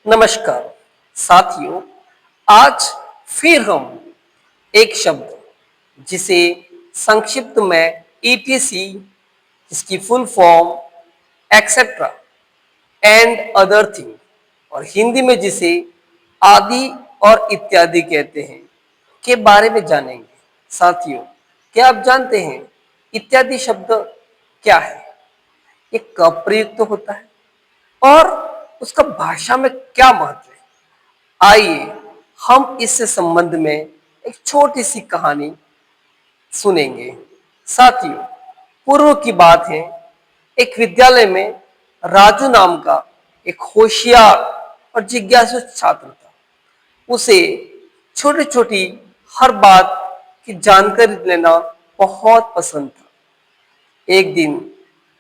नमस्कार साथियों। आज फिर हम एक शब्द जिसे संक्षिप्त में ईटीसी, जिसकी full form etcetera and other thing और हिंदी में जिसे आदि और इत्यादि कहते हैं, के बारे में जानेंगे। साथियों, क्या आप जानते हैं इत्यादि शब्द क्या है? ये कब प्रयुक्त होता है और उसका भाषा में क्या महत्व है? आइए हम इससे संबंध में एक छोटी सी कहानी सुनेंगे। साथियों, पूर्व की बात है, एक विद्यालय में राजू नाम का एक होशियार और जिज्ञासु छात्र था। उसे छोटी छोटी हर बात की जानकारी लेना बहुत पसंद था। एक दिन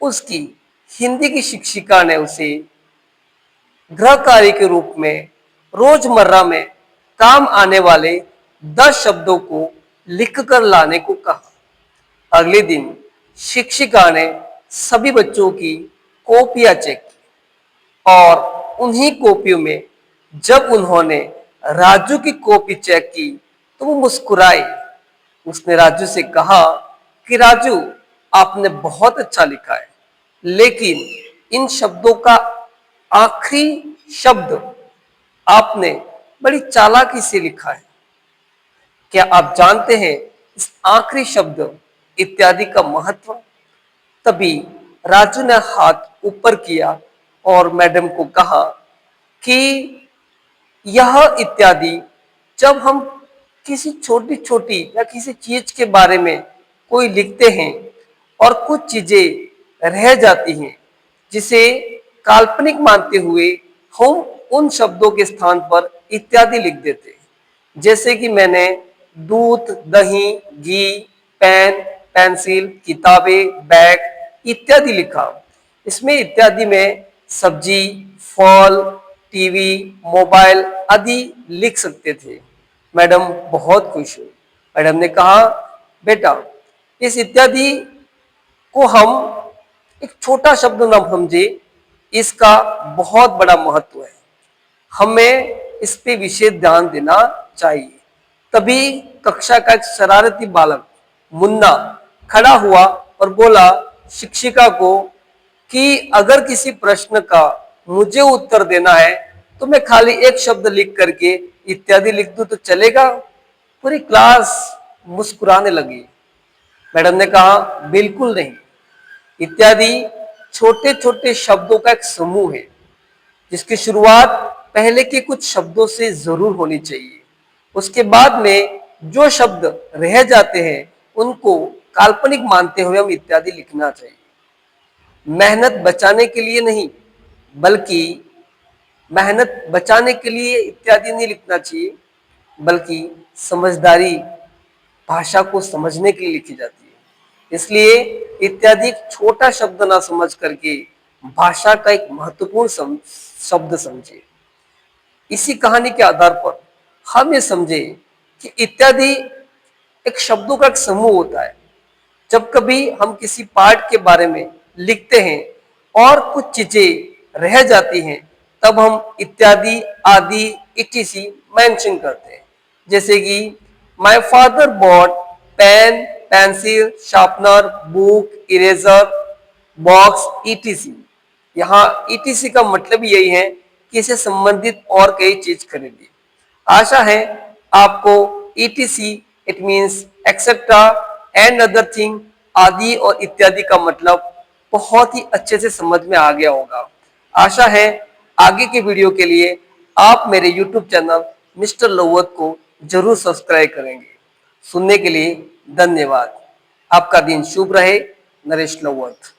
उसकी हिंदी की शिक्षिका ने उसे गृह कार्य के रूप में रोजमर्रा में काम आने वाले 10 शब्दों को लिखकर लाने को कहा। अगले दिन शिक्षिका ने सभी बच्चों की कॉपियां चेक की और उन्हीं कॉपियों में जब उन्होंने राजू की कॉपी चेक की तो वो मुस्कुराए। उसने राजू से कहा कि राजू, आपने बहुत अच्छा लिखा है, लेकिन इन शब्दों का आखिरी शब्द आपने बड़ी चालाकी से लिखा है। क्या आप जानते हैं इस आखिरी शब्द इत्यादि का महत्व? तभी राजू ने हाथ ऊपर किया और मैडम को कहा कि यह इत्यादि जब हम किसी छोटी छोटी या किसी चीज के बारे में कोई लिखते हैं और कुछ चीजें रह जाती हैं, जिसे काल्पनिक मानते हुए हम उन शब्दों के स्थान पर इत्यादि लिख देते हैं। जैसे कि मैंने दूध, दही, घी, पेन, पेंसिल, किताबें, बैग इत्यादि लिखा। इसमें इत्यादि में सब्जी, फल, टीवी, मोबाइल आदि लिख सकते थे। मैडम बहुत खुश हुई। मैडम ने कहा, बेटा, इस इत्यादि को हम एक छोटा शब्द ना समझे, इसका बहुत बड़ा महत्व है। हमें इस पे विशेष ध्यान देना चाहिए। तभी कक्षा का एक शरारती बालक मुन्ना खड़ा हुआ और बोला शिक्षिका को कि अगर किसी प्रश्न का मुझे उत्तर देना है तो मैं खाली एक शब्द लिख करके इत्यादि लिख दूं तो चलेगा? पूरी क्लास मुस्कुराने लगी। मैडम ने कहा, बिल्कुल नहीं। इत्यादि छोटे छोटे शब्दों का एक समूह है, जिसकी शुरुआत पहले के कुछ शब्दों से जरूर होनी चाहिए। उसके बाद में जो शब्द रह जाते हैं उनको काल्पनिक मानते हुए हम इत्यादि लिखना चाहिए। मेहनत बचाने के लिए नहीं, बल्कि मेहनत बचाने के लिए इत्यादि नहीं लिखना चाहिए, बल्कि समझदारी भाषा को समझने के लिए लिखी जाती है। इसलिए इत्यादि एक छोटा शब्द ना समझ करके भाषा का एक महत्वपूर्ण शब्द समझे। इसी कहानी के आधार पर हम ये समझे कि इत्यादि एक शब्दों का एक समूह होता है। जब कभी हम किसी पार्ट के बारे में लिखते हैं और कुछ चीजें रह जाती हैं, तब हम इत्यादि, आदि, इटीसी मेंशन करते हैं। जैसे कि my father bought pen, pencil, sharpener, book, eraser, box, etc. यहाँ ईटीसी का मतलब यही है कि इसे संबंधित और कई चीज खरीदी। आशा है आपको etc, it means etcetera and other thing, आदि और इत्यादि का मतलब बहुत ही अच्छे से समझ में आ गया होगा। आशा है आगे के वीडियो के लिए आप मेरे यूट्यूब चैनल मिस्टर लोवत को जरूर सब्सक्राइब करेंगे। सुनने के लिए धन्यवाद। आपका दिन शुभ रहे। नरेश लोवत।